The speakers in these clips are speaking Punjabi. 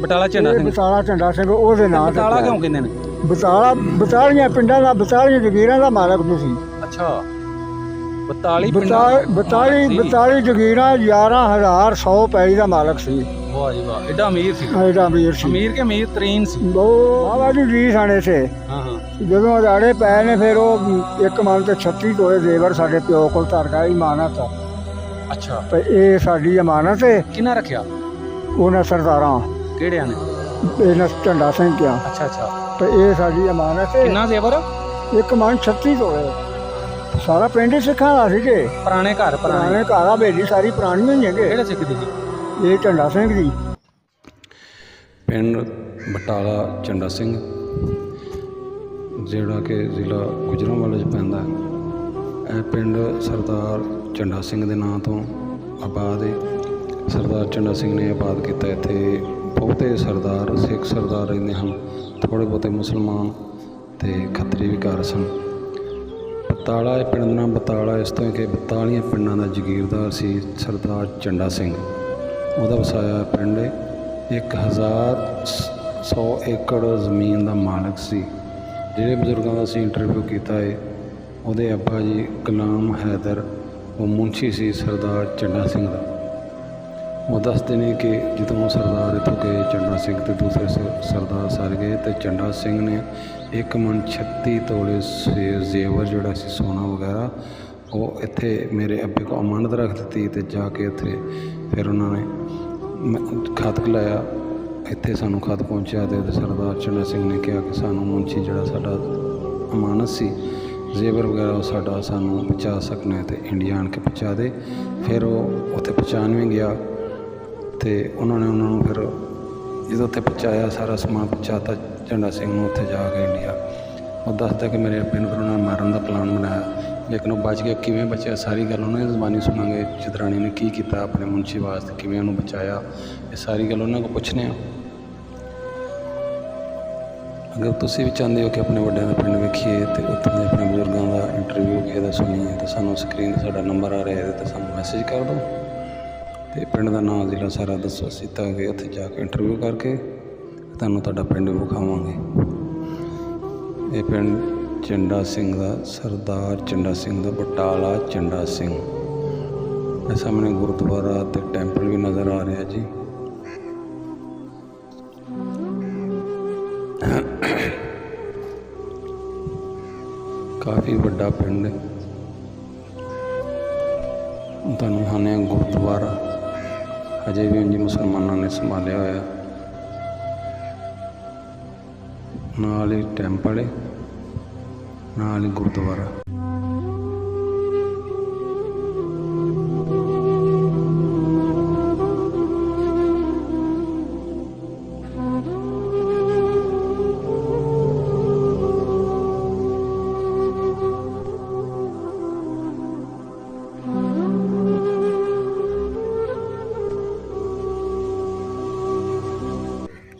ਬਟਾਲਾ ਝੰਡਾ ਸਿੰਘ। ਬਟਾਲਾ ਝੰਡਾ ਸਿੰਘ ਉਹਦੇ ਨਾਂ ਤੇ ਬਟਾਲਾ ਕਿਉਂ ਕਹਿੰਦੇ ਨੇ? ਬਤਾਲੀਆਂ ਪਿੰਡਾਂ ਦਾ 42 ਜ਼ਗੀਰਾਂ ਦਾ ਮਾਲਕ ਤੁਸੀਂ। ਅੱਛਾ 42 42 ਜ਼ਗੀਰਾਂ 11,100 ਪੈਲੀ ਦਾ ਮਾਲਕ ਸੀ। ਵਾਹ ਜੀ ਵਾਹ, ਐਡਾ ਅਮੀਰ ਸੀ। ਐਡਾ ਅਮੀਰ ਸੀ, ਅਮੀਰ ਕੇ ਅਮੀਰ ਤਰੀਨ ਸੀ। ਉਹ ਬਾਬਾ ਜੀ 20 ਆਣੇ ਥੇ। ਹਾਂ ਹਾਂ। ਜਦੋਂ ਅਦਾੜੇ ਪਏ ਨੇ ਫਿਰ ਉਹ ਇੱਕ ਮਨ ਤੇ 36 ਤੋਲੇ ਜ਼ੇਵਰ ਸਾਡੇ ਪਿਓ ਕੋਲ ਧਰ ਗਿਆ, ਇਮਾਨਤ ਆ। ਅੱਛਾ ਤੇ ਇਹ ਸਾਡੀ ਅਮਾਨਤ ਹੈ। ਕਿਹਨਾਂ ਰੱਖਿਆ? ਉਹਨਾਂ ਸਰਦਾਰਾਂ ਕਿਹੜਿਆਂ ਨੇ? ਇਹਨਾਂ ਝੰਡਾ ਸਿੰਘ ਕਿਹਾ। ਅੱਛਾ ਅੱਛਾ। ਤੇ ਇਹ ਸਾਡੀ ਅਮਾਨਤ ਹੈ। ਕਿੰਨਾ ਜ਼ੇਵਰ? ਇੱਕ ਮਨ 36 ਤੋਲੇ। ਸਾਰਾ ਪਿੰਡ ਹੀ ਸਿੱਖਾਂ ਦਾ ਸੀ ਕਿ ਪੁਰਾਣੇ ਘਰ? ਪੁਰਾਣੇ ਘਰ ਆ, ਬੇਲੀ ਸਾਰੀ ਪੁਰਾਣੀਆਂ ਹੀ ਹੈਗੇ। ਕਿਹੜੇ ਸਿੱਖ ਦੀ ਜੀ? ਇਹ ਝੰਡਾ ਸਿੰਘ ਦੀ। ਪਿੰਡ ਬਟਾਲਾ ਝੰਡਾ ਸਿੰਘ ਜਿਹੜਾ ਕਿ ਜ਼ਿਲ੍ਹਾ ਗੁਜਰਾਂਵਾਲਾ 'ਚ ਪੈਂਦਾ। ਇਹ ਪਿੰਡ ਸਰਦਾਰ ਝੰਡਾ ਸਿੰਘ ਦੇ ਨਾਂ ਤੋਂ ਆਬਾਦ ਹੈ। ਸਰਦਾਰ ਝੰਡਾ ਸਿੰਘ ਨੇ ਆਬਾਦ ਕੀਤਾ। ਇੱਥੇ ਬਹੁਤੇ ਸਰਦਾਰ ਸਿੱਖ ਸਰਦਾਰ ਰਹਿੰਦੇ ਹਨ, ਥੋੜ੍ਹੇ ਬਹੁਤੇ ਮੁਸਲਮਾਨ ਅਤੇ ਖੱਤਰੀ ਵੀ ਘਰ ਸਨ। ਬਤਾਲਾ ਇਹ ਪਿੰਡ ਦਾ ਨਾਮ ਬਤਾਲਾ ਇਸ ਤੋਂ ਕਿ 42 ਪਿੰਡਾਂ ਦਾ ਜਗੀਰਦਾਰ ਸੀ ਸਰਦਾਰ ਝੰਡਾ ਸਿੰਘ। ਉਹਦਾ ਵਸਾਇਆ ਪਿੰਡ 1100 ਏਕੜ ਜ਼ਮੀਨ ਦਾ ਮਾਲਕ ਸੀ। ਜਿਹੜੇ ਬਜ਼ੁਰਗਾਂ ਦਾ ਅਸੀਂ ਇੰਟਰਵਿਊ ਕੀਤਾ ਹੈ, ਉਹਦੇ ਅੱਬਾ ਜੀ ਗੁਲਾਮ ਹੈਦਰ ਉਹ ਮੁਨਸ਼ੀ ਸੀ ਸਰਦਾਰ ਝੰਡਾ ਸਿੰਘ ਦਾ। ਉਹ ਦੱਸਦੇ ਨੇ ਕਿ ਜਦੋਂ ਸਰਦਾਰ ਇੱਥੋਂ ਗਏ ਝੰਡਾ ਸਿੰਘ ਅਤੇ ਦੂਸਰੇ ਸਰਦਾਰ ਸਾਰੇ ਗਏ, ਅਤੇ ਝੰਡਾ ਸਿੰਘ ਨੇ 1 ਮਣ 36 ਤੋਲੇ ਜ਼ੇਵਰ ਜਿਹੜਾ ਸੀ ਸੋਨਾ ਵਗੈਰਾ ਉਹ ਇੱਥੇ ਮੇਰੇ ਅੱਬੇ ਕੋਲ ਅਮਾਨਤ ਰੱਖ ਦਿੱਤੀ। ਅਤੇ ਜਾ ਕੇ ਉੱਥੇ ਫਿਰ ਉਹਨਾਂ ਨੇ ਖਤ ਲਾਇਆ। ਇੱਥੇ ਸਾਨੂੰ ਖਤ ਪਹੁੰਚਿਆ ਅਤੇ ਸਰਦਾਰ ਝੰਡਾ ਸਿੰਘ ਨੇ ਕਿਹਾ ਕਿ ਸਾਨੂੰ ਮੁਨਸ਼ੀ ਜਿਹੜਾ ਸਾਡਾ ਅਮਾਨਤ ਸੀ ਜ਼ੇਵਰ ਵਗੈਰਾ ਉਹ ਸਾਡਾ ਸਾਨੂੰ ਪਹੁੰਚਾ ਸਕਣਾ ਅਤੇ ਇੰਡੀਆ ਆਣ ਕੇ ਪਹੁੰਚਾ ਦੇ। ਫਿਰ ਉਹ ਉੱਥੇ ਪਹੁੰਚਾਉਣ ਵੀ ਗਿਆ ਅਤੇ ਉਹਨਾਂ ਨੂੰ ਫਿਰ ਜਦੋਂ ਉੱਥੇ ਪਹੁੰਚਾਇਆ, ਸਾਰਾ ਸਮਾਨ ਪਹੁੰਚਾਤਾ ਝੰਡਾ ਸਿੰਘ ਨੂੰ ਉੱਥੇ ਜਾ ਕੇ ਇੰਡੀਆ। ਉਹ ਦੱਸਦਾ ਕਿ ਮੇਰੇ ਅੱਬੇ ਨੂੰ ਫਿਰ ਉਹਨਾਂ ਨੇ ਮਾਰਨ ਦਾ ਪਲਾਨ ਬਣਾਇਆ, ਲੇਕਿਨ ਉਹ ਬਚ ਗਿਆ। ਕਿਵੇਂ ਬਚਿਆ ਸਾਰੀ ਗੱਲ ਉਹਨਾਂ ਦੀ ਜ਼ੁਬਾਨੀ ਸੁਣਾਂਗੇ। ਚਿਤਰਾਣੀ ਨੇ ਕੀ ਕੀਤਾ ਆਪਣੇ ਮੁਨਸ਼ੀ ਵਾਸਤੇ, ਕਿਵੇਂ ਉਹਨੂੰ ਬਚਾਇਆ, ਇਹ ਸਾਰੀ ਗੱਲ ਉਹਨਾਂ ਕੋਲ ਪੁੱਛਦੇ ਹਾਂ। ਅਗਰ ਤੁਸੀਂ ਵੀ ਚਾਹੁੰਦੇ ਹੋ ਕਿ ਆਪਣੇ ਵੱਡਿਆਂ ਦਾ ਪਿੰਡ ਵੇਖੀਏ ਅਤੇ ਉੱਥੋਂ ਦੇ ਆਪਣੇ ਬਜ਼ੁਰਗਾਂ ਦਾ ਇੰਟਰਵਿਊ ਕਿਸੇ ਦਾ ਸੁਣੀਏ, ਤਾਂ ਸਾਨੂੰ ਸਕਰੀਨ 'ਤੇ ਸਾਡਾ ਨੰਬਰ ਆ ਰਿਹਾ, ਇਹਦੇ 'ਤੇ ਸਾਨੂੰ ਮੈਸੇਜ ਕਰ ਦਿਓ ਅਤੇ ਪਿੰਡ ਦਾ ਨਾਂ ਜ਼ਿਲ੍ਹਾ ਸਾਰਾ ਦੱਸੋ। ਅਸੀਂ ਤਾਂ ਕਿ ਉੱਥੇ ਜਾ ਕੇ ਇੰਟਰਵਿਊ ਕਰਕੇ ਤੁਹਾਨੂੰ ਤੁਹਾਡਾ ਪਿੰਡ ਵਿਖਾਵਾਂਗੇ। ਇਹ ਪਿੰਡ ਝੰਡਾ ਸਿੰਘ ਦਾ, ਸਰਦਾਰ ਝੰਡਾ ਸਿੰਘ ਦਾ, ਬਟਾਲਾ ਝੰਡਾ ਸਿੰਘ। ਇਹ ਸਾਹਮਣੇ ਗੁਰਦੁਆਰਾ ਅਤੇ ਟੈਂਪਲ ਵੀ ਨਜ਼ਰ ਆ ਰਿਹਾ ਜੀ। ਕਾਫੀ ਵੱਡਾ ਪਿੰਡ ਹੈ। ਤੁਹਾਨੂੰ ਹਾਨੇ ਗੁਰਦੁਆਰਾ ਅਜੇ ਵੀ ਉਂਝ ਮੁਸਲਮਾਨਾਂ ਨੇ ਸੰਭਾਲਿਆ ਹੋਇਆ, ਨਾਲ ਹੀ ਟੈਂਪਲ ਹੈ, ਨਾਲ ਹੀ ਗੁਰਦੁਆਰਾ।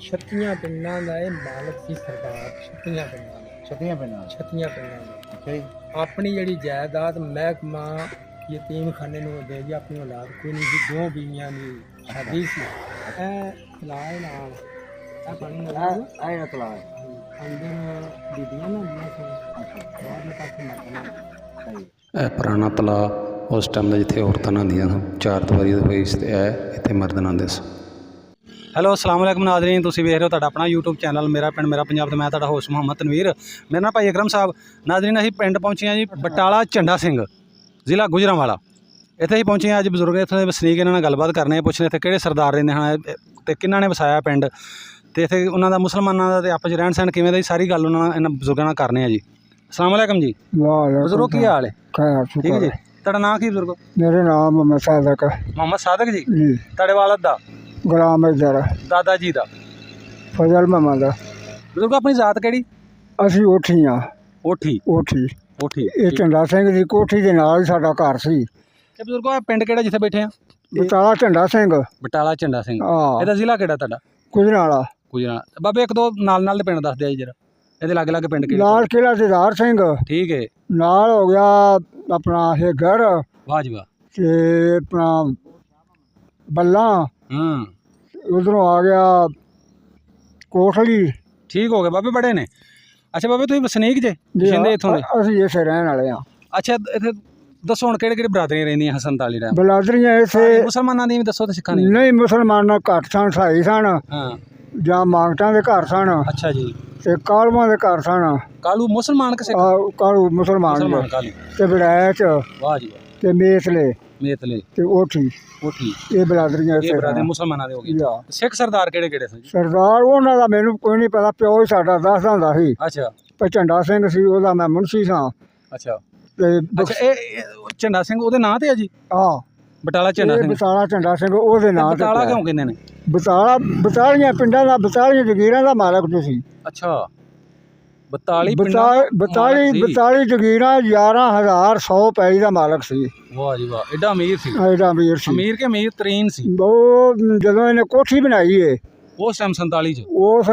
ਛੱਤੀਆਂ ਪਿੰਡਾਂ ਦਾ ਇਹ ਮਾਲਕ ਸੀ ਸਰਦਾਰ। ਛੱਤੀਆਂ ਪਿੰਡਾਂ ਦਾ। ਛੱਤੀਆਂ ਪਿੰਡਾਂ ਦਾ। ਅੱਛਾ ਜੀ। ਆਪਣੀ ਜਿਹੜੀ ਜਾਇਦਾਦ ਮਹਿਕਮਾ ਯਤੀਮਖਾਨੇ ਨੂੰ ਦੇ ਦੀ। ਆਪਣੀ ਔਲਾਦ ਕੋਈ ਨਹੀਂ ਸੀ, 2 ਬੀਵੀਆਂ ਦੀ ਸ਼ਾਦੀ ਸੀ। ਇਹ ਤਲਾਏ ਨਾਲ ਇਹ ਪਾਣੀ ਨਾਲ ਆਏ ਤਲਾਏ ਅੰਦਰ ਬੀਬੀਆਂ ਨਾ ਹੁੰਦੀਆਂ ਸੀ। ਬਾਹਰਲੇ ਪਾਸੇ ਮਰਦਾਂ। ਇਹ ਪੁਰਾਣਾ ਤਲਾਅ ਉਸ ਟਾਈਮ ਦਾ ਜਿੱਥੇ ਔਰਤਾਂ ਨਹਾਉਂਦੀਆਂ ਸਨ, 4 ਦੀਵਾਰੀ ਦੇ ਹੋਈ ਸੀ, ਅਤੇ ਇੱਥੇ ਮਰਦ ਨਹਾਉਂਦੇ ਸੀ। ਹੈਲੋ ਅਸਲਾਮ ਵਾਲੇਕੁਮ ਨਾਜ਼ਰੀਨ, ਤੁਸੀਂ ਵੇਖ ਰਹੇ ਹੋ ਤੁਹਾਡਾ ਆਪਣਾ YouTube ਚੈਨਲ ਮੇਰਾ ਪਿੰਡ ਮੇਰਾ ਪੰਜਾਬ, ਤੇ ਮੈਂ ਤੁਹਾਡਾ ਹੋਸਟ ਮੁਹੰਮਦ ਤਨਵੀਰ। ਮੇਰਾ ਨਾਮ ਭਾਈ ਅਕਰਮ ਸਾਹਿਬ। ਨਾਜ਼ਰੀਨ ਅਸੀਂ ਪਿੰਡ ਪਹੁੰਚੇ ਹਾਂ ਜੀ ਬਟਾਲਾ ਝੰਡਾ ਸਿੰਘ, ਜ਼ਿਲ੍ਹਾ ਗੁਜਰਾਂਵਾਲਾ। ਇੱਥੇ ਹੀ ਪਹੁੰਚੇ ਹਾਂ ਅੱਜ ਬਜ਼ੁਰਗ ਇੱਥੇ ਦੇ ਵਸਨੀਕ, ਇਹਨਾਂ ਨਾਲ ਗੱਲਬਾਤ ਕਰਨੇ, ਪੁੱਛਣੇ ਇੱਥੇ ਕਿਹੜੇ ਸਰਦਾਰ ਰਹਿੰਦੇ ਹਨ ਅਤੇ ਕਿਹਨਾਂ ਨੇ ਵਸਾਇਆ ਪਿੰਡ, ਅਤੇ ਇੱਥੇ ਉਹਨਾਂ ਦਾ ਮੁਸਲਮਾਨਾਂ ਦਾ ਅਤੇ ਆਪਸ 'ਚ ਰਹਿਣ ਸਹਿਣ ਕਿਵੇਂ ਦਾ, ਸਾਰੀ ਗੱਲ ਉਹਨਾਂ ਨਾਲ ਇਹਨਾਂ ਬਜ਼ੁਰਗਾਂ ਨਾਲ ਕਰਨੇ ਆ ਜੀ। ਅਸਲਾਮ ਵਾਲੇਕਮ ਜੀ। ਬਜ਼ੁਰਗੋ ਕੀ ਹਾਲ ਹੈ? ਠੀਕ ਹੈ ਜੀ। ਤੁਹਾਡਾ ਨਾਂ ਕੀ ਬਜ਼ੁਰਗੋ? ਮੇਰਾ ਨਾਮ ਮੁਹੰਮਦ ਸਾਦਕ। ਮੁਹੰਮਦ ਸਾਦਕ ਜੀ। ਤੁਹਾਡੇ ਵਾਲਦ ਦਾ? ਗੁਲਾਮ ਹੈਦਰ। ਦਾਦਾ ਜੀ ਦਾ? ਫਜ਼ਲ ਮੁਹੰਮਦ। ਬਜ਼ੁਰਗੋ ਆਪਣੀ ਜ਼ਾਤ ਕਿਹੜੀ? ਅਸੀਂ ਓਠੀ ਹਾਂ। ਓਠੀ? ਓਠੀ। ਇਹ ਝੰਡਾ ਸਿੰਘ ਦੀ ਕੋਠੀ ਦੇ ਨਾਲ ਹੀ ਸਾਡਾ ਘਰ ਸੀ। ਤੇ ਬਜ਼ੁਰਗੋ ਇਹ ਪਿੰਡ ਕਿਹੜਾ ਜਿੱਥੇ ਬੈਠੇ ਆ? ਬਟਾਲਾ ਝੰਡਾ ਸਿੰਘ। ਬਟਾਲਾ ਝੰਡਾ ਸਿੰਘ। ਹਾਂ। ਇਹਦਾ ਜ਼ਿਲ੍ਹਾ ਕਿਹੜਾ ਤੁਹਾਡਾ? ਗੁਜਰਾਂਵਾਲਾ। ਗੁਜਰਾਂਵਾਲਾ। ਬਾਬੇ ਇੱਕ ਦੋ ਨਾਲ ਦੇ ਪਿੰਡ ਦੱਸ ਦਿਆ ਜੀ ਜਰਾ, ਇਹਦੇ ਲਾਗੇ ਲਾਗੇ ਪਿੰਡ ਕਿਹੜੇ? ਲਾਲ ਕਿਲ੍ਹਾ ਦਿਦਾਰ ਸਿੰਘ। ਠੀਕ ਹੈ। ਨਾਲ ਹੋ ਗਿਆ ਆਪਣਾ ਹੈਗਰ। ਵਾਹ ਜੀ ਵਾਹ। ਤੇ ਆਪਣਾ ਬੱਲਾ। ਹੂੰ। ਉਧਰੋਂ ਆ ਗਿਆ ਕੋਟਲੀ ਠੀਕ ਹੋ ਗਏ ਬਾਬੇ, ਬੜੇ ਨੇ। ਅੱਛਾ ਬਾਬੇ, ਤੁਸੀਂ ਵਸਨੀਕ ਜੇ ਜੀ ਜਿੰਦੇ ਇੱਥੋਂ ਦੇ? ਅਸੀਂ ਇਸੇ ਰਹਿਣ ਵਾਲੇ ਆ। ਅੱਛਾ, ਇੱਥੇ ਦੱਸੋ ਹੁਣ ਕਿਹੜੇ ਕਿਹੜੇ ਬਰਾਦਰੀਆਂ ਰਹਿੰਦੀਆਂ ਹਸਨ ਤਾਲੀ ਟਾਈਮ? ਬਲਾਦਰੀਆਂ ਇਸੇ ਸਾਰੇ ਮੁਸਲਮਾਨਾਂ ਦੀ ਵੀ ਦੱਸੋ ਤੇ ਸਿੱਖਾਂ ਦੀ? ਨਹੀਂ, ਮੁਸਲਮਾਨਾਂ ਘੱਟ ਸਨ, ਸਾਈ ਸਨ ਹਾਂ। ਜਾਂ ਮਾਂਗਟਾਂ ਦੇ ਘਰ ਸਨ ਅੱਛਾ ਜੀ। ਤੇ ਕਾਲੂਆਂ ਦੇ ਘਰ ਸਨ। ਕਾਲੂ ਮੁਸਲਮਾਨ ਕਿ ਸਿੱਖ? ਕਾਲੂ ਮੁਸਲਮਾਨ ਮੁਸਲਮਾਨ ਕਾਲੂ। ਤੇ ਬੜੈਚ ਵਾਹ ਜੀ ਵਾਹ। ਤੇ ਮੇਤਲੇ ਮੇਤਲੇ, ਤੇ ਓਠੀ, ਕੋਠੀ, ਇਹ ਬਲਾਦਰੀਆਂ ਇਹ ਇਸੇ ਬਰਾਦਰੀ ਰਹਿਣ। ਮੁਸਲਮਾਨਾਂ ਦੇ ਹੋ ਗਏ। ਜਾ। ਸਿੱਖ ਸਰਦਾਰ ਕਿਹੜੇ ਕਿਹੜੇ ਸਨ ਜੀ? ਸਰਦਾਰ ਉਹਨਾਂ ਦਾ ਮੈਨੂੰ ਕੋਈ ਨਹੀਂ ਪਤਾ, ਪਿਓ ਹੀ ਸਾਡਾ ਦੱਸਦਾ ਹੁੰਦਾ ਸੀ। ਅੱਛਾ ਪਰ ਝੰਡਾ ਸਿੰਘ ਸੀ, ਉਹਦਾ ਮੈਂ ਮੁਨਸ਼ੀ ਸਾਂ। ਅੱਛਾ ਤੇ ਅੱਛਾ, ਇਹ ਝੰਡਾ ਸਿੰਘ ਉਹਦੇ ਨਾਂ ਤੇ ਆ ਜੀ? ਆ ਬਟਾਲਾ ਝੰਡਾ ਸਿੰਘ। ਬਤਾਲਾ ਝੰਡਾ ਸਿੰਘ ਉਹਦੇ ਨਾਂ ਤੇ ਬਟਾਲਾ ਪਿਆ। ਕਿਉਂ ਕਹਿੰਦੇ ਨੇ? ਬਤਾਲਾ, ਬਤਾਲੀਆਂ ਪਿੰਡਾਂ ਦਾ, ਬਤਾਲੀਆਂ ਜਗੀਰਾਂ ਦਾ ਮਾਲਕ ਤੁਸੀਂ। ਅੱਛਾ, 42 ਪਿੰਡਾਂ ਦਾ ਬਤਾਲੀ ਮਾਲਕ ਸੀ। 42 ਜਗੀਰਾਂ 11,100 ਪੈਲੀ ਦਾ ਮਾਲਕ ਸੀ। ਵਾਹ ਜੀ ਵਾਹ, ਐਡਾ ਅਮੀਰ ਸੀ। ਐਡਾ ਅਮੀਰ ਸੀ। ਅਮੀਰ ਕੇ ਅਮੀਰ ਤਰੀਨ ਸੀ ਉਹ ਜਦੋਂ ਇਹਨੇ ਕੋਠੀ ਬਣਾਈ ਏ ਉਸ ਟਾਈਮ 47 ਚ। ਉਸ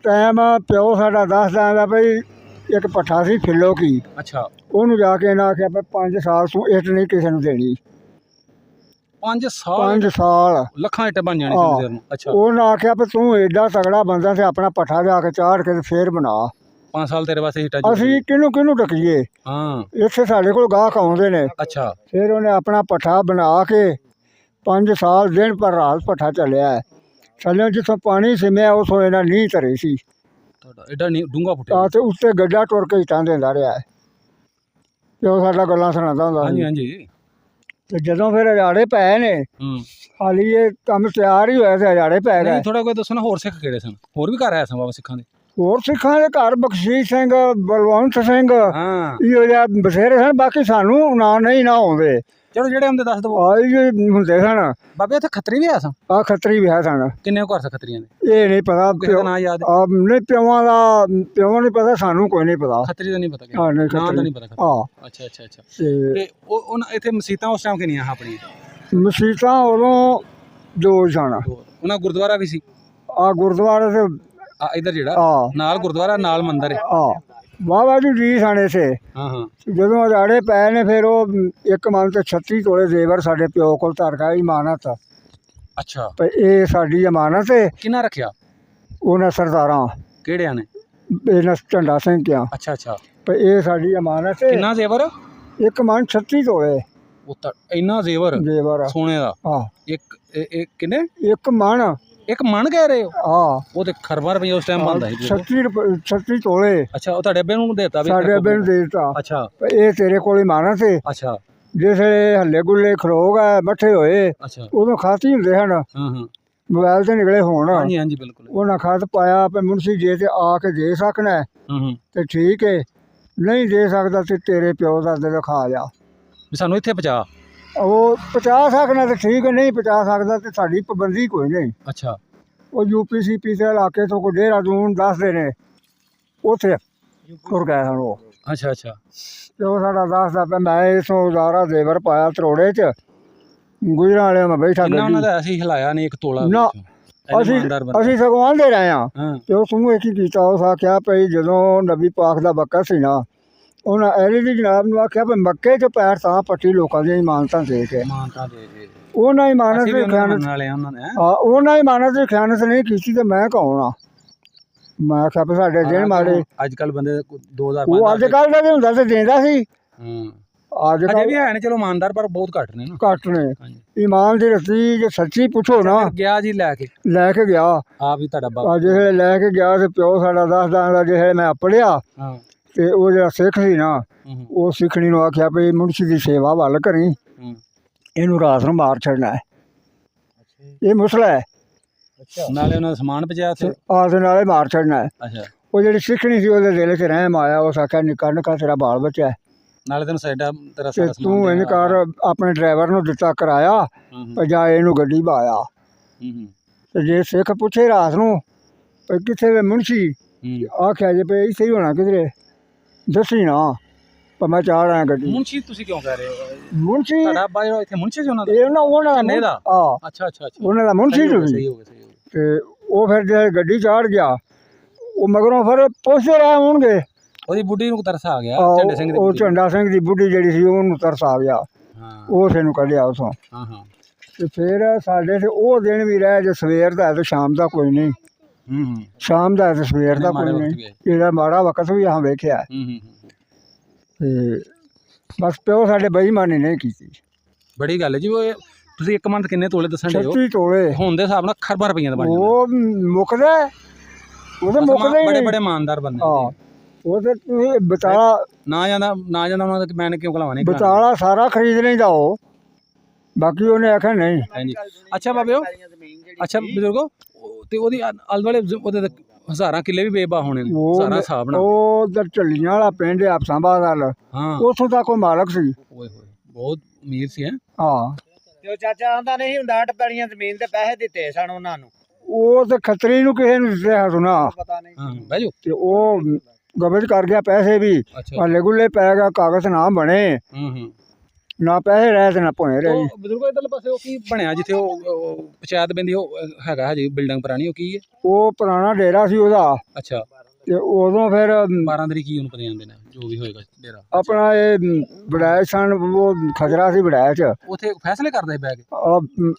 ਟਾਈਮ ਪਿਓ ਸਾਡਾ ਦੱਸਦਾ ਆਂਦਾ ਭਈ ਇੱਕ ਪੱਠਾ ਸੀ ਫਿੱਲੋ ਕੀ, ਅੱਛਾ, ਉਹਨੂੰ ਜਾ ਕੇ ਇਹਨਾਂ ਆਖਿਆ ਵੀ 5 ਸਾਲ ਤੂੰ ਇੱਟ ਨਹੀਂ ਕਿਸੇ ਨੂੰ ਦੇਣੀ। 5 ਸਾਲ 5 ਸਾਲ ਲੱਖਾਂ ਇੱਟ ਬਣ ਜਾਣੀ ਹਾਂ। ਸੀ ਦੇਰ ਨੂੰ। ਅੱਛਾ, ਉਹਨਾਂ ਆਖਿਆ ਵੀ ਤੂੰ ਐਡਾ ਤਗੜਾ ਬੰਦਾ ਤੇ ਆਪਣਾ ਪੱਠਾ ਜਾ ਕੇ ਚਾੜ ਕੇ ਤੇ ਫੇਰ ਬਣਾ। 5 ਸਾਲ ਤੇਰੇ ਵਾਸਤੇ ਹਿੱਟਾ ਅਸੀਂ ਕਿਹਨੂੰ ਕਿਹਨੂੰ ਡਕੀਏ, ਹਾਂ। ਇੱਥੇ ਸਾਡੇ ਕੋਲ ਗਾਹਕ ਆਉਂਦੇ ਨੇ। ਅੱਛਾ, ਫਿਰ ਉਹਨੇ ਆਪਣਾ ਪੱਠਾ ਬਣਾ ਕੇ 5 ਸਾਲ ਦਿਨ ਪਰ ਰਾਤ ਪੱਠਾ ਚੱਲਿਆ ਹੈ। ਥੱਲੇ ਜਿੱਥੋਂ ਪਾਣੀ ਸਿਮਿਆ ਉਥੋਂ ਇਹਨਾਂ ਨੀਂਹ ਧਰੀ ਸੀ ਤੁਹਾਡਾ ਐਡਾ ਨਹੀਂ ਡੂੰਘਾ ਪੁੱਟਿਆ। ਤਾਂ ਤੇ ਉੱਤੇ ਗੱਡਾ ਟੁਰ ਕੇ ਇੱਟਾਂ ਦਿੰਦਾ ਰਿਹਾ ਹੈ। ਤੇ ਉਹ ਸਾਡਾ ਗੱਲਾਂ ਸੁਣਾਉਂਦਾ ਹੁੰਦਾ ਹਾਂਜੀ ਸੀ। ਹਾਂਜੀ। ਤੇ ਜਦੋਂ ਫਿਰ ਅਜਾੜੇ ਪਏ ਨੇ, ਹੂੰ, ਹਾਲੀ ਇਹ ਕੰਮ ਤਿਆਰ ਹੀ ਹੋਇਆ ਤੇ ਅਜਾੜੇ ਪੈ ਗਏ। ਨਹੀਂ ਥੋੜਾ ਕੋਈ ਦੱਸੋ ਨਾ, ਹੋਰ ਸਿੱਖ ਕਿਹੜੇ ਸਨ? ਹੋਰ ਵੀ ਘਰ ਆਇਆ ਸਨ ਬਾਬਾ ਸਿੱਖਾਂ ਦੇ? ਹੋਰ ਸਿੱਖਾਂ ਦੇ ਘਰ ਬਖਸ਼ੀਸ਼ ਸਿੰਘ, ਬਲਵੰਤ ਸਿੰਘ, ਹਾਂ। ਇਹੋ ਜਿਹਾ ਬਥੇਰੇ ਸਨ। ਬਾਕੀ ਸਾਨੂੰ ਨਾਂ ਨਹੀਂ ਨਾ ਆਉਂਦੇ। ਚਲੋ ਜਿਹੜੇ ਹੁੰਦੇ ਦੱਸ ਦਵੋ। ਆਈ ਹੁੰਦੇ ਸਨ। ਬਾਬੇ ਇੱਥੇ ਖੱਤਰੀ ਵੀ ਆਇਆ ਸਨ? ਆ ਖੱਤਰੀ ਵੀ ਹੈ ਸਨ। ਕਿੰਨੇ ਘਰ ਸਨ ਖੱਤਰੀਆਂ ਦੇ? ਇਹ ਨਹੀਂ ਪਤਾ। ਕਿਸੇ ਦਾ ਨਾਂ ਯਾਦ? ਨਹੀਂ, ਪਿਓਾਂ ਦਾ ਪਿਓ ਨਹੀਂ ਪਤਾ, ਸਾਨੂੰ ਕੋਈ ਨਹੀਂ ਪਤਾ। ਖੱਤਰੀ ਦਾ ਨਹੀਂ ਪਤਾ? ਹਾਂ, ਨਹੀਂ ਨਾਂ ਦਾ ਖੱਤਰੀ। ਨਹੀਂ ਪਤਾ? ਹਾਂ। ਅੱਛਾ ਅੱਛਾ ਅੱਛਾ। ਤੇ ਤੇ ਉਹ ਇੱਥੇ ਮਸੀਤਾਂ ਉਸ ਟਾਈਮ ਕਿੰਨੀਆਂ ਆਪਣੀਆਂ? ਮਸੀਤਾਂ ਉਦੋਂ ਦੋ ਸਨ। ਉਹਨਾਂ ਗੁਰਦੁਆਰਾ ਵੀ ਸੀ? ਆ ਗੁਰਦੁਆਰੇ ਤੇ ਆ ਇਧਰ ਜਿਹੜਾ ਆ ਨਾਲ ਗੁਰਦੁਆਰਾ ਨਾਲ ਮੰਦਿਰ ਹੈ। ਆ ਬਾਬਾ ਜੀ ਸਨ ਇੱਥੇ। ਹਾਂ ਹਾਂ। ਜਦੋਂ ਅਜਾੜੇ ਪਏ ਨੇ ਫਿਰ ਉਹ ਇੱਕ ਮਨ ਤੇ 36 ਤੋਲੇ ਜ਼ੇਵਰ ਸਾਡੇ ਪਿਓ ਕੋਲ ਧਰ ਗਿਆ, ਇਮਾਨਤ। ਅੱਛਾ, ਤੇ ਇਹ ਸਾਡੀ ਇਮਾਨਤ ਹੈ। ਕਿਹਨਾਂ ਰੱਖਿਆ? ਉਹਨਾਂ ਸਰਦਾਰਾਂ, ਕਿਹੜਿਆਂ ਨੇ? ਇਹਨਾਂ ਝੰਡਾ ਸਿੰਘ ਕਿਆ। ਅੱਛਾ ਅੱਛਾ। ਤੇ ਇਹ ਸਾਡੀ ਇਮਾਨਤ ਹੈ। ਕਿੰਨਾ ਜ਼ੇਵਰ? ਇੱਕ ਮਨ 36 ਤੋਲੇ ਉਹ ਤਾਂ ਇੰਨਾ ਜ਼ੇਵਰ ਜ਼ੇਵਰ ਸੋਨੇ ਦਾ? ਆ। ਇੱਕ ਕਿੰਨੇ? ਇੱਕ ਮਣ। ਇੱਕ ਮਣ ਕਹਿ ਰਹੇ ਹੋ? ਆ ਉਹ ਤੇ ਖਰਬਾਂ ਰੁਪਏ ਉਸ ਟਾਈਮ ਬਣਦਾ ਸੀ। 36 ਤੋਲੇ ਅੱਛਾ, ਉਹ ਤੁਹਾਡੇ ਅੱਬੇ ਨੂੰ ਦੇਤਾ ਵੀ? ਸਾਡੇ ਅੱਬੇ ਨੂੰ ਦੇ ਦਿੱਤਾ। ਅੱਛਾ ਇਹ ਤੇਰੇ ਕੋਲ ਇਮਾਨਤ ਹੈ। ਅੱਛਾ ਜਿਸ ਵੇਲੇ ਹੱਲੇ ਗੁੱਲੇ ਖਲੋ ਗਏ, ਮੱਠੇ ਹੋਏ, ਅੱਛਾ। ਉਦੋਂ ਖਾਤੀ ਹੁੰਦੇ ਹਨ। ਹਾਂ ਹਾਂ। ਮੋਬਾਈਲ ਤੇ ਨਿਕਲੇ ਹੋਣ। ਹਾਂਜੀ ਹਾਂਜੀ ਬਿਲਕੁਲ। ਉਹਨਾਂ ਖਤ ਪਾਇਆ ਵੀ ਮੁਨਸ਼ੀ ਜੇ ਤੇ ਆ ਕੇ ਦੇ ਸਕਣਾ ਹੂੰ ਹੂੰ। ਤੇ ਠੀਕ ਹੈ, ਨਹੀਂ ਦੇ ਸਕਦਾ ਤੇ ਤੇਰੇ ਪਿਓ ਦਾ ਦਿਲ ਖਾ ਜਾ। ਵੀ ਸਾਨੂੰ ਇੱਥੇ ਪਹੁੰਚਾ। ਉਹ ਪਹੁੰਚਾ ਸਕਣਾ ਤੇ ਠੀਕ ਹੈ, ਨਹੀਂ ਪਹੁੰਚਾ ਸਕਦਾ ਤੇ ਸਾਡੀ ਪਾਬੰਦੀ ਕੋਈ ਨਹੀਂ। ਅੱਛਾ। ਉਹ UPCP ਦੇ ਇਲਾਕੇ ਤੋਂ ਕੋਈ ਦੇਹਰਾਦੂਨ ਦੱਸਦੇ ਨੇ, ਉੱਥੇ ਤੁਰ ਗਏ ਹਨ ਉਹ। ਅੱਛਾ ਅੱਛਾ। ਤੇ ਉਹ ਸਾਡਾ ਦੱਸਦਾ ਪਿਆ ਮੈਂ ਇਥੋਂ ਉਜ਼ਾਰਾ ਜ਼ੇਵਰ ਪਾਇਆ ਤਰੋੜੇ 'ਚ, ਗੁਜਰਾਂ ਵਾਲਿਆਂ ਮੈਂ ਬੈਠਾ ਕਿੰਨਾ ਉਹਨਾਂ ਗੱਡੀ। ਦਾ ਅਸੀਂ ਹਿਲਾਇਆ ਨਹੀਂ ਇੱਕ ਤੋਲਾ ਵੀ ਨਾ, ਵਿੱਚੋਂ। ਇੰਨੇ ਅਸੀਂ ਇਮਾਨਦਾਰ ਬੰਦੇ। ਅਸੀਂ ਸਗੋਂ ਆਂਦੇ ਰਹੇ ਹਾਂ। ਹਾਂ ਤੇ ਉਹ ਤੂੰ ਇਹ ਕੀ ਕੀਤਾ? ਉਸ ਆਖਿਆ ਭਈ ਜਦੋਂ ਨਬੀ ਪਾਕ ਦਾ ਬੱਕਰ ਸੀ ਨਾ, ਉਹਨਾਂ ਐਲੀ ਦੀ ਜਨਾਬ ਨੂੰ ਆਖਿਆ ਵੀ ਮੱਕੇ 'ਚ ਪੈਰ ਤਾਂ ਪੱਟੀ ਲੋਕਾਂ ਦੀਆਂ ਇਮਾਨਤਾਂ ਦੇ ਕੇ। ਇਮਾਨਤਾਂ ਦੇ ਦੇ। ਉਹਨਾਂ ਇਮਾਨਤ ਅਸੀਂ ਵੀ ਦੀ ਉਹਨਾਂ ਖਿਆਨਤ, ਮੰਨਣ ਵਾਲੇ ਆ ਉਹਨਾਂ ਨੇ। ਹਾਂ, ਉਹਨਾਂ ਇਮਾਨਤ ਦੀ ਖਿਆਨਤ ਨਹੀਂ ਕੀਤੀ ਤੇ ਮੈਂ ਕੌਣ ਆ? ਮੈਂ ਆਖਿਆ ਵੀ ਸਾਡੇ ਦਿਨ ਮਾੜੇ। ਅੱਜ ਕੱਲ ਬੰਦੇ 2000 ਉਹ ਅੱਜ ਕੱਲ੍ਹ ਦਾ ਤੇ ਹੁੰਦਾ ਤੇ ਦਿੰਦਾ ਸੀ। ਹਾਂ ਅੱਜ ਅਜੇ ਕੱਲ੍ਹ ਵੀ ਹੈ ਨੇ, ਚਲੋ ਇਮਾਨਦਾਰ ਪਰ ਬਹੁਤ ਘੱਟ ਨੇ ਨਾ। ਘੱਟ ਨੇ। ਹਾਂਜੀ। ਇਮਾਨ ਦੀ ਰੱਸੀ ਜੇ ਸੱਚੀ ਪੁੱਛੋ ਨਾ, ਗਿਆ ਜੀ ਲੈ ਕੇ ਲੈ ਕੇ ਗਿਆ। ਆਪ ਹੀ ਤੁਹਾਡਾ ਬਾਪ। ਅੱਜ ਜਿਹੜੇ ਲੈ ਕੇ ਗਿਆ ਤੇ ਪਿਓ ਸਾਡਾ ਦੱਸਦਾ ਦਾ ਜਿਹੜੇ ਮੈਂ ਪੜ੍ਹਿਆ ਹਾਂ। ਤੇ ਉਹ ਜਿਹੜਾ ਸਿੱਖ ਸੀ ਨਾ, ਹੂੰ ਉਹ ਸਿੱਖਣੀ ਨੂੰ ਆਖਿਆ ਵੀ ਮੁਨਸ਼ੀ ਦੀ ਸੇਵਾ ਵੱਲ ਕਰੀ, ਹੂੰ। ਇਹਨੂੰ ਰਾਤ ਨੂੰ ਮਾਰ ਛੱਡਣਾ ਹੈ, ਇਹ ਮੁਸਲਾ ਹੈ। ਨਾਲੇ ਉਹਨਾਂ ਦਾ ਸਮਾਨ ਪਹੁੰਚਾਇਆ ਉੱਥੇ? ਆਸ ਦੇ ਨਾਲੇ ਮਾਰ ਛੱਡਣਾ ਹੈ। ਅੱਛਾ। ਉਹ ਜਿਹੜੀ ਸਿੱਖਣੀ ਸੀ ਉਹਦੇ ਦਿਲ 'ਚ ਰਹਿਮ ਆਇਆ। ਉਸ ਆਖਿਆ ਨਿੱਕਾ ਨਿੱਕਾ ਤੇਰਾ ਬਾਲ ਬੱਚਾ ਹੈ ਨਾਲੇ ਤੈਨੂੰ ਸਾਡਾ ਤੇਰਾ ਤੇ ਸਾਰਾ ਸਮਾਨ ਤੂੰ ਇੰਝ ਕਰ, ਆਪਣੇ ਡਰਾਈਵਰ ਨੂੰ ਦਿੱਤਾ ਕਰਾਇਆ ਹੂੰ ਜਾ ਇਹਨੂੰ ਗੱਡੀ ਪਾਇਆ। ਹੂੰ ਤੇ ਜੇ ਸਿੱਖ ਪੁੱਛੇ ਰਾਤ ਨੂੰ ਵੀ ਕਿੱਥੇ ਵੇ ਮੁਨਸ਼ੀ, ਹੂੰ। ਆਖਿਆ ਜੇ ਵੀ ਇੱਥੇ ਹੀ ਹੋਣਾ ਕਿਧਰੇ, ਦੱਸੀ ਨਾ ਪਰ ਮੈਂ ਚਾਹ ਰਿਹਾ ਗੱਡੀ। ਮੁਨਸ਼ੀ ਤੁਸੀਂ ਕਿਉਂ ਕਹਿ ਰਹੇ ਹੋ? ਮੁਨਸ਼ੀ ਤੁਹਾਡਾ ਅੱਬਾ ਜਿਹੜਾ ਇੱਥੇ ਮੁਨਸ਼ੀ ਸੀ ਉਹਨਾਂ ਦਾ? ਇਹ ਉਹਨਾਂ ਦਾ ਝੰਡੇ ਦਾ? ਆ, ਅੱਛਾ ਅੱਛਾ ਅੱਛਾ। ਉਹਨਾਂ ਦਾ ਮੁਨਸ਼ੀ ਸੀ। ਸਹੀ ਹੋ ਗਿਆ ਸਹੀ ਹੋ ਗਿਆ। ਤੇ ਉਹ ਫਿਰ ਜੇ ਗੱਡੀ ਚਾੜ ਗਿਆ, ਉਹ ਮਗਰੋਂ ਫਿਰ ਪੁੱਛਦੇ ਰਹੇ ਹੋਣਗੇ। ਉਹਦੀ ਬੁੱਢੀ ਨੂੰ ਤਰਸ ਆ ਗਿਆ ਝੰਡੇ ਸਿੰਘ ਦੀ ਉਹ ਬੁੱਢੀ ਨੂੰ। ਝੰਡਾ ਸਿੰਘ ਦੀ ਬੁੱਢੀ ਜਿਹੜੀ ਸੀ ਉਹਨੂੰ ਤਰਸ ਆ ਗਿਆ। ਹਾਂ ਉਹ ਸਾਨੂੰ ਕੱਢਿਆ ਉਥੋਂ। ਹਾਂ ਹਾਂ। ਤੇ ਫਿਰ ਸਾਡੇ ਤੇ ਉਹ ਦਿਨ ਵੀ ਰਹਿ ਜੇ ਸਵੇਰ ਦਾ ਤੇ ਸ਼ਾਮ ਦਾ ਕੋਈ ਨਹੀਂ। ਸ਼ਾਮ ਦਾ ਤੇ ਸਵੇਰ ਦਾ ਕੋਈ ਨਹੀਂ। ਇਹਦਾ ਮਾੜਾ ਵਕਤ ਵੀ ਹਾਂ ਵੇਖਿਆ ਤੇ ਬਸ ਪਿਓ ਸਾਡੇ ਬੇਈਮਾਨੀ ਨਹੀਂ ਕੀਤੀ। ਬੜੀ ਗੱਲ ਹੈ ਜੀ। ਉਹ ਤੁਸੀਂ ਇੱਕ ਮੰਥ ਕਿੰਨੇ ਤੋਲੇ ਦੱਸਣ ਦੇ ਹੋ? 36 ਤੋਲੇ ਹੁਣ ਦੇ ਹਿਸਾਬ ਨਾਲ ਖਰਬਾਂ ਰੁਪਈਆਂ ਦਾ ਬਣ ਜਾਂਦਾ। ਉਹ ਮੁੱਕਦਾ ਉਹਦੇ ਮੁੱਕਦਾ ਹੀ ਬੜੇ ਨਹੀਂ। ਬੜੇ ਇਮਾਨਦਾਰ ਬੰਦੇ ਹਾਂ ਉਹ ਤੇ ਤੁਸੀਂ ਬਤਾਲਾ ਨਾ ਜਾਂਦਾ ਉਹਨਾਂ ਦਾ ਮੈਂ ਕਿਉਂ ਕਲਾਵਾਂ ਨਹੀਂ ਬਤਾਲਾ ਸਾਰਾ ਖਰੀਦ ਲੈਂਦਾ ਉਹ, ਬਾਕੀ ਉਹਨੇ ਆਖਿਆ ਨਹੀਂ। ਹਾਂਜੀ। ਅੱਛਾ ਬਾਬਿਓ, ਅੱਛਾ ਬਜ਼ੁਰਗੋ, ਤੇ ਉਹਦੀ ਆਲੇ ਦੁਆਲੇ ਉਹਦੇ ਤਾਂ ਹਜ਼ਾਰਾਂ ਕਿੱਲੇ ਵੀ ਬੇਬਾ ਹੋਣੇ ਨੇ ਸਾਰਾ ਹਿਸਾਬ ਨਾਲ। ਉਹ ਉਧਰ ਝੱਲੀਆਂ ਵਾਲਾ ਪਿੰਡ ਆਪਸਾਂਬਾਦ ਵੱਲ, ਹਾਂ ਉੱਥੋਂ ਤੱਕ ਉਹ ਮਾਲਕ ਸੀ। ਓਏ ਹੋਏ ਬਹੁਤ ਅਮੀਰ ਸੀ। ਹੈ ਹਾਂ ਤੇ ਉਹ ਚਾਚਾ ਆਂਦਾ ਨਹੀਂ ਹੁੰਦਾ 8 ਪੈਲੀਆਂ ਜ਼ਮੀਨ ਦੇ ਪੈਸੇ ਦਿੱਤੇ ਸਨ ਉਹਨਾਂ ਨੂੰ। ਉਹ ਤੇ ਖੱਤਰੀ ਨੂੰ ਕਿਸੇ ਨੂੰ ਦਿੱਤੇ ਸੁਣਾ ਪਤਾ ਨਹੀਂ। ਹਾਂ ਬਹਿ ਜਾਓ। ਤੇ ਉਹ ਕਬਜ਼ ਕਰ ਗਿਆ ਪੈਸੇ ਵੀ, ਅੱਛਾ। ਹਲੇ ਗੁੱਲੇ ਪੈ ਗਿਆ, ਕਾਗਜ਼ ਨਾ ਬਣੇ, ਨਾ ਪੈਸੇ ਰਹੇ ਤੇ ਨਾ ਭੋਏ ਰਹੇ। ਉਹ ਬਜ਼ੁਰਗੋ ਇਧਰਲੇ ਪਾਸੇ ਉਹ ਕੀ ਬਣਿਆ ਜਿੱਥੇ ਉਹ ਪੰਚਾਇਤ ਬੰਦੀ ਉਹ ਹੈਗਾ ਹਜੇ ਬਿਲਡਿੰਗ ਪੁਰਾਣੀ, ਉਹ ਕੀ ਹੈ? ਉਹ ਪੁਰਾਣਾ ਡੇਰਾ ਸੀ ਉਹਦਾ। ਅੱਛਾ। ਤੇ ਉਦੋਂ ਫਿਰ 12 ਤਰੀਕ ਕੀ ਉਹਨੂੰ ਪਤਾ ਜਾਂਦੇ ਨੇ ਜੋ ਵੀ ਹੋਏਗਾ ਡੇਰਾ। ਆਪਣਾ ਇਹ ਵੜੈਚ ਸਨ, ਉਹ ਖਜਰਾ ਸੀ ਵੜੈਚ, ਉੱਥੇ ਫੈਸਲੇ ਕਰਦਾ ਸੀ ਬਹਿ ਕੇ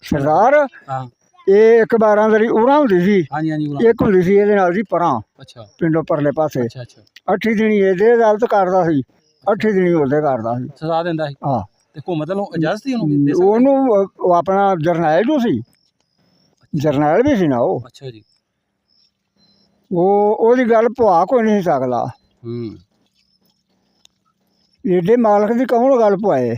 ਸਰਦਾਰ। ਹਾਂ ਇਹ ਇੱਕ 12 ਤਰੀਕ ਉਰਾਂ ਹੁੰਦੀ ਸੀ, ਹਾਂਜੀ ਹਾਂਜੀ। ਇੱਕ ਹੁੰਦੀ ਸੀ ਇਹਦੇ ਨਾਲ ਦੀ ਪਰਾਂ ਅੱਛਾ ਪਿੰਡੋਂ ਪਰਲੇ ਪਾਸੇ। ਅੱਛਾ ਅੱਛਾ। 8 ਦਿਨੀ ਇਹਦੇ ਅਦਾਲਤ ਕਰਦਾ ਸੀ, 8 ਦਿਨੀ ਉਹਦੇ ਕਰਦਾ ਸੀ। ਸਜ਼ਾ ਦਿੰਦਾ ਸੀ। ਹਾਂ ਤੇ ਹੁਕੂਮਤ ਵੱਲੋਂ ਇਜਾਜ਼ਤ ਸੀ ਉਹਨੂੰ ਦੇ ਸਕਦੇ? ਉਹਨੂੰ ਉਹ ਆਪਣਾ ਜਰਨੈਲ ਨੂੰ ਸੀ, ਜਰਨੈਲ ਵੀ ਸੀ ਨਾ ਉਹ। ਅੱਛਾ ਜੀ। ਉਹਦੀ ਗੱਲ ਭੁਆ ਕੋਈ ਨਹੀਂ ਸੀ ਸਕਦਾ। ਏਡੇ ਮਾਲਕ ਦੀ ਕੌਣ ਗੱਲ ਭੁਆਏ।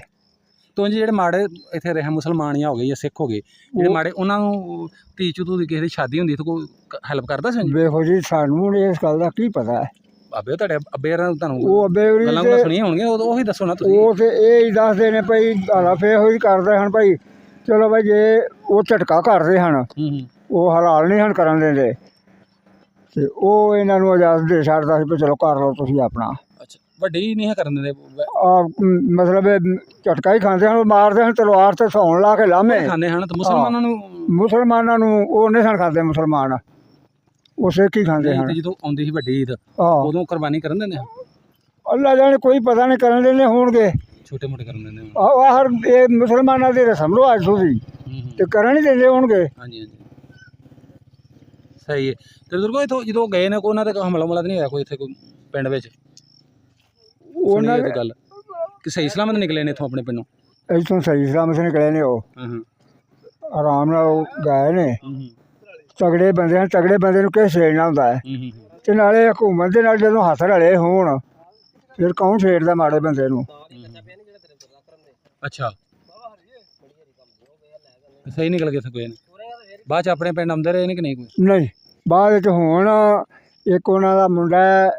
ਤੋਂ ਜਿਹੜੇ ਮਾੜੇ ਇੱਥੇ ਰਹੇ ਮੁਸਲਮਾਨੀਆਂ ਹੋ ਗਏ ਜਾਂ ਸਿੱਖ ਹੋ ਗਏ, ਜਿਹੜੇ ਮਾੜੇ ਉਹਨਾਂ ਨੂੰ ਧੀ ਚੂ ਦੀ ਕਿਸੇ ਦੀ ਸ਼ਾਦੀ ਹੁੰਦੀ ਤਾਂ ਕੋਈ ਹੈਲਪ ਕਰਦਾ ਸੀ? ਵੇਖੋ ਜੀ ਸਾਨੂੰ ਇਸ ਗੱਲ ਦਾ ਕੀ ਪਤਾ ਹੈ। ਬਾਬੇ ਤੁਹਾਡੇ ਅੱਬੇ ਤੁਹਾਨੂੰ ਉਹ ਅੱਬੇ ਗੱਲਾਂ ਗੁੱਲਾਂ ਸੁਣੀਆਂ ਹੋਣਗੀਆਂ, ਉਹੀ ਦੱਸੋ ਨਾ ਤੁਸੀਂ। ਉਹ ਤੇ ਇਹ ਹੀ ਦੱਸਦੇ ਨੇ ਭਾਈ ਹਲਾਫੇ ਹੋਈ ਕਰਦੇ ਹਨ ਭਾਈ। ਚਲੋ ਭਾਈ ਜੇ ਉਹ ਝਟਕਾ ਕਰਦੇ ਹਨ, ਉਹ ਹਲਾਲ ਨਹੀਂ ਹਨ ਕਰਨ ਦਿੰਦੇ, ਤੇ ਉਹ ਇਹਨਾਂ ਨੂੰ ਇਜਾਜ਼ਤ ਦੇ ਛੱਡਦਾ ਸੀ ਵੀ ਚਲੋ ਕਰ ਲਓ ਤੁਸੀਂ ਆਪਣਾ। ਅੱਛਾ। ਵੱਡੀ ਨਹੀਂ ਹੈ ਕਰਨ ਦਿੰਦੇ? ਮਤਲਬ ਝਟਕਾ ਹੀ ਖਾਂਦੇ ਹਨ, ਮਾਰਦੇ ਹਨ ਤਲਵਾਰ ਤੇ ਸੌਣ ਲਾ ਕੇ ਲਾਮੇ ਖਾਂਦੇ ਹਨ। ਤੇ ਮੁਸਲਮਾਨਾਂ ਨੂੰ ਉਹ ਨਹੀਂ ਸਨ ਖਾਂਦੇ, ਮੁਸਲਮਾਨ ਉਹ ਸਿੱਖ ਹੀ ਖਾਂਦੇ ਹਨ। ਜਦੋਂ ਆਉਂਦੀ ਸੀ ਵੱਡੀ ਈਦ ਉਦੋਂ ਕੁਰਬਾਨੀ ਕਰਨ ਦਿੰਦੇ? ਅੱਲਾ ਜਾਣੇ, ਕੋਈ ਪਤਾ ਨਹੀਂ ਕਰਨ ਦਿੰਦੇ ਹੋਣਗੇ, ਛੋਟੇ ਮੋਟੇ ਕਰਨ ਦਿੰਦੇ? ਹਰ ਇਹ ਮੁਸਲਮਾਨਾਂ ਦੀ ਰਸਮ ਰਿਵਾਜ ਸੀ ਤੇ ਕਰਨ ਹੀ ਦਿੰਦੇ ਹੋਣਗੇ। ਹਾਂਜੀ ਹਾਂਜੀ ਸਹੀ ਹੈ। ਤੇ ਬਜ਼ੁਰਗੋ ਇੱਥੋਂ ਜਦੋਂ ਗਏ ਨੇ ਉਹਨਾਂ ਤੇ ਹਮਲਾ ਤਾਂ ਨਹੀਂ ਹੋਇਆ ਕੋਈ ਇੱਥੇ ਕੋਈ ਪਿੰਡ ਵਿੱਚ? ਉਹਨਾਂ ਦੀ ਗੱਲ ਕਿ ਸਹੀ ਸਲਾਮਤ ਨਿਕਲੇ ਨੇ ਇੱਥੋਂ ਆਪਣੇ ਪਿੰਡੋਂ? ਇੱਥੋਂ ਸਹੀ ਸਲਾਮਤ ਨਿਕਲੇ ਨੇ, ਉਹ ਆਰਾਮ ਨਾਲ ਉਹ ਗਏ ਨੇ। ਤਗੜੇ ਬੰਦੇ ਹਨ, ਤਗੜੇ ਬੰਦੇ ਨੂੰ ਕਿਸ ਛੇੜਨਾ ਹੁੰਦਾ ਹੈ। ਤੇ ਨਾਲੇ ਹਕੂਮਤ ਦੇ ਨਾਲ ਜਦੋਂ ਹੱਥ ਰਲੇ ਹੋਣ ਫਿਰ ਕੌਣ ਛੇੜਦਾ ਮਾੜੇ ਬੰਦੇ ਨੂੰ। ਅੱਛਾ। ਸਹੀ ਨਿਕਲ ਗਏ ਕੋਈ? ਬਾਅਦ ਚ ਆਪਣੇ ਪਿੰਡ ਆਉਂਦੇ ਰਹੇ ਨੇ ਕਿ ਨਹੀਂ ਕੋਈ? ਨਹੀਂ, ਬਾਅਦ ਵਿੱਚ ਹੁਣ ਇੱਕ ਉਹਨਾਂ ਦਾ ਮੁੰਡਾ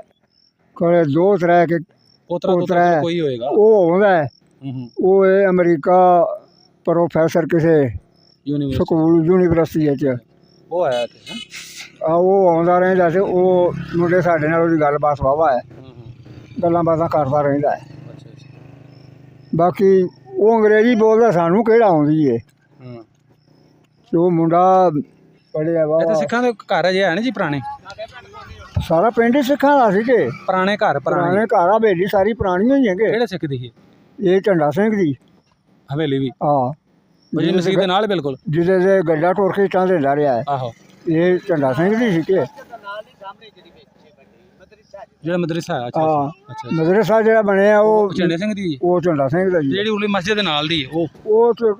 ਕੋਲੇ 2-3 ਕੇ ਪੋਤਰਾ ਕੋਈ ਹੋਏਗਾ, ਉਹ ਆਉਂਦਾ। ਉਹ ਇਹ ਅਮਰੀਕਾ ਪ੍ਰੋਫੈਸਰ ਕਿਸੇ ਸਕੂਲ ਯੂਨੀਵਰਸਿਟੀ ਵਿੱਚ ਉਹ ਆਇਆ ਉਹ ਆਉਂਦਾ ਰਹਿੰਦਾ ਸੀ। ਉਹ ਮੁੰਡੇ ਸਾਡੇ ਨਾਲ ਉਹਦੀ ਗੱਲਬਾਤ ਵਾਹਵਾ ਹੈ, ਗੱਲਾਂ ਬਾਤਾਂ ਕਰਦਾ ਰਹਿੰਦਾ ਹੈ। ਬਾਕੀ ਉਹ ਅੰਗਰੇਜ਼ੀ ਬੋਲਦਾ, ਸਾਨੂੰ ਕਿਹੜਾ ਆਉਂਦੀ ਹੈ। ਤੇ ਉਹ ਮੁੰਡਾ ਪੜ੍ਹਿਆ ਵਾ। ਸਿੱਖਾਂ ਦੇ ਘਰ ਅਜੇ ਹੈ ਨਾ ਜੀ ਪੁਰਾਣੇ? ਸਾਰਾ ਪਿੰਡ ਹੀ ਸਿੱਖਾਂ ਦਾ ਸੀ ਕਿ ਪੁਰਾਣੇ ਘਰ ਘਰ ਹਵੇਲੀ ਸਾਰੀ ਪੁਰਾਣੀਆਂ ਹੀ ਹੈਗੇ। ਕਿਹੜੇ ਸਿੱਖ ਦੀ? ਇਹ ਝੰਡਾ ਸਿੰਘ ਦੀ ਹਵੇਲੀ ਵੀ? ਹਾਂ, ਮਸਜਿਦ ਦੇ ਨਾਲ ਬਿਲਕੁਲ, ਜਿਹਦੇ ਤੇ ਗੱਡਾ ਟੋਰ ਕੇ ਇੱਟਾਂ ਦਿੰਦਾ ਰਿਹਾ ਹੈ। ਆਹੋ, ਇਹ ਝੰਡਾ ਸਿੰਘ ਦੀ ਸੀ ਕਿ ਜਿਹੜਾ ਮਦਰਸਾ ਹੈ? ਅੱਛਾ, ਮਦਰਸਾ ਜਿਹੜਾ ਬਣਿਆ ਉਹ ਝੰਡੇ ਸਿੰਘ ਦੀ? ਉਹ ਝੰਡਾ ਸਿੰਘ ਦਾ ਜੀ। ਜਿਹੜੀ ਉਲੀ ਮਸਜਿਦ ਦੇ ਨਾਲ ਦੀ ਉਹ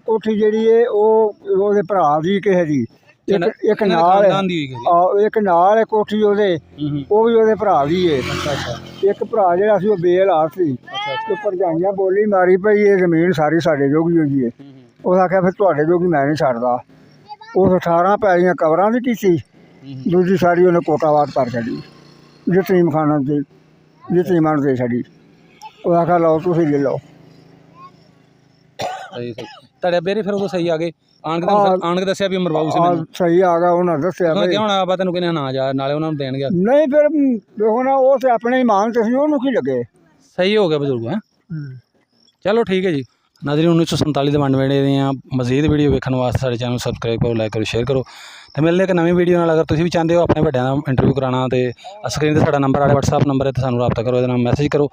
ਕੋਠੀ ਜਿਹੜੀ ਹੈ ਉਹ ਉਹਦੇ ਭਰਾ ਦੀ ਕਿਸੇ ਦੀ, ਇੱਕ ਨਾਲ ਇੱਕ ਨਾਲ ਕੋਠੀ ਉਹਦੇ, ਉਹ ਵੀ ਉਹਦੇ ਭਰਾ ਦੀ ਹੈ। ਇੱਕ ਭਰਾ ਜਿਹੜਾ ਸੀ ਉਹ ਬੇਹਾਲਾਤ ਸੀ, ਤੇ ਭਰਜਾਈਆਂ ਬੋਲੀ ਮਾਰੀ ਪਈ ਇਹ ਜ਼ਮੀਨ ਸਾਰੀ ਸਾਡੇ ਜੋਗੀ ਹੋਈ ਹੈ। ਉਹ ਆਖਿਆ ਫਿਰ ਤੁਹਾਡੇ ਜੋਗੀ ਮੈਂ ਨਹੀਂ ਛੱਡਦਾ। ਉਸ 18 ਪੈਲੀਆਂ ਕਬਰਾਂ ਦੀ ਕੀਤੀ, ਦੂਜੀ ਸਾਰੀ ਉਹਨੇ ਕੋਟਾਵਾਦ ਕਰ ਛੱਡੀ, ਯਤੀਮ ਖਾਨਾ ਦੇ ਯਤੀਮਾਂ ਨੂੰ ਦੇ ਛੱਡੀ। ਉਹ ਆਖਿਆ ਲਓ ਤੁਸੀਂ ਲੈ ਲਓ। ਤੁਹਾਡੇ ਬੇਰੀ ਫਿਰ ਉਦੋਂ ਸਹੀ ਆ ਗਏ? ਆਣ ਕੇ ਦੱਸਿਆ ਵੀ ਮਰਵਾਊ ਸੀ? ਸਹੀ ਆ ਗਿਆ, ਉਹਨਾਂ ਦੱਸਿਆ ਹੁਣ ਆਬਾ ਤੈਨੂੰ ਕਿਹਨੇ ਨਾ ਜਾ, ਨਾਲੇ ਉਹਨਾਂ ਨੂੰ ਦੇਣ ਗਿਆ? ਨਹੀਂ, ਫਿਰ ਦੇਖੋ ਨਾ, ਉਹ ਤੇ ਆਪਣੇ ਇਮਾਨ ਤੇ ਸੀ, ਉਹਨੂੰ ਕੀ ਲੱਗੇ। ਸਹੀ ਹੋ ਗਿਆ ਬਜ਼ੁਰਗ। ਹੈ ਚਲੋ ਠੀਕ ਹੈ ਜੀ। ਨਾਜ਼ਰੀਨ 1947 ਦੇ ਵੰਡ ਵੇਲੇ ਦੀਆਂ ਮਜ਼ੀਦ ਵੀਡੀਓ ਵੇਖਣ ਵਾਸਤੇ ਸਾਡੇ ਚੈਨਲ ਨੂੰ ਸਬਸਕ੍ਰਾਈਬ ਕਰੋ, ਲਾਈਕ ਕਰੋ, ਸ਼ੇਅਰ ਕਰੋ। ਤੇ ਮਿਲਦੇ ਇੱਕ ਨਵੀਂ ਵੀਡੀਓ ਨਾਲ। ਅਗਰ ਤੁਸੀਂ ਵੀ ਚਾਹੁੰਦੇ ਹੋ ਆਪਣੇ ਵੱਡਿਆਂ ਦਾ ਇੰਟਰਵਿਊ ਕਰਾਉਣਾ ਤੇ ਸਕਰੀਨ 'ਤੇ ਸਾਡਾ ਨੰਬਰ ਆ, WhatsApp ਨੰਬਰ ਹੈ, ਤੇ ਸਾਨੂੰ ਰਾਬਤਾ ਕਰੋ, ਇਹਦੇ ਨਾਲ ਮੈਸੇਜ ਕਰੋ।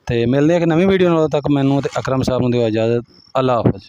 ਤੇ ਮਿਲਦੇ ਇੱਕ ਨਵੀਂ ਵੀਡੀਓ ਨਾਲ। ਉਦੋਂ ਤੱਕ ਮੈਨੂੰ ਤੇ ਅਕਰਮ ਸਾਹਿਬ ਨੂੰ ਦਿਓ ਇਜਾਜ਼ਤ। ਅੱਲਾ ਹਾਫਿਜ਼।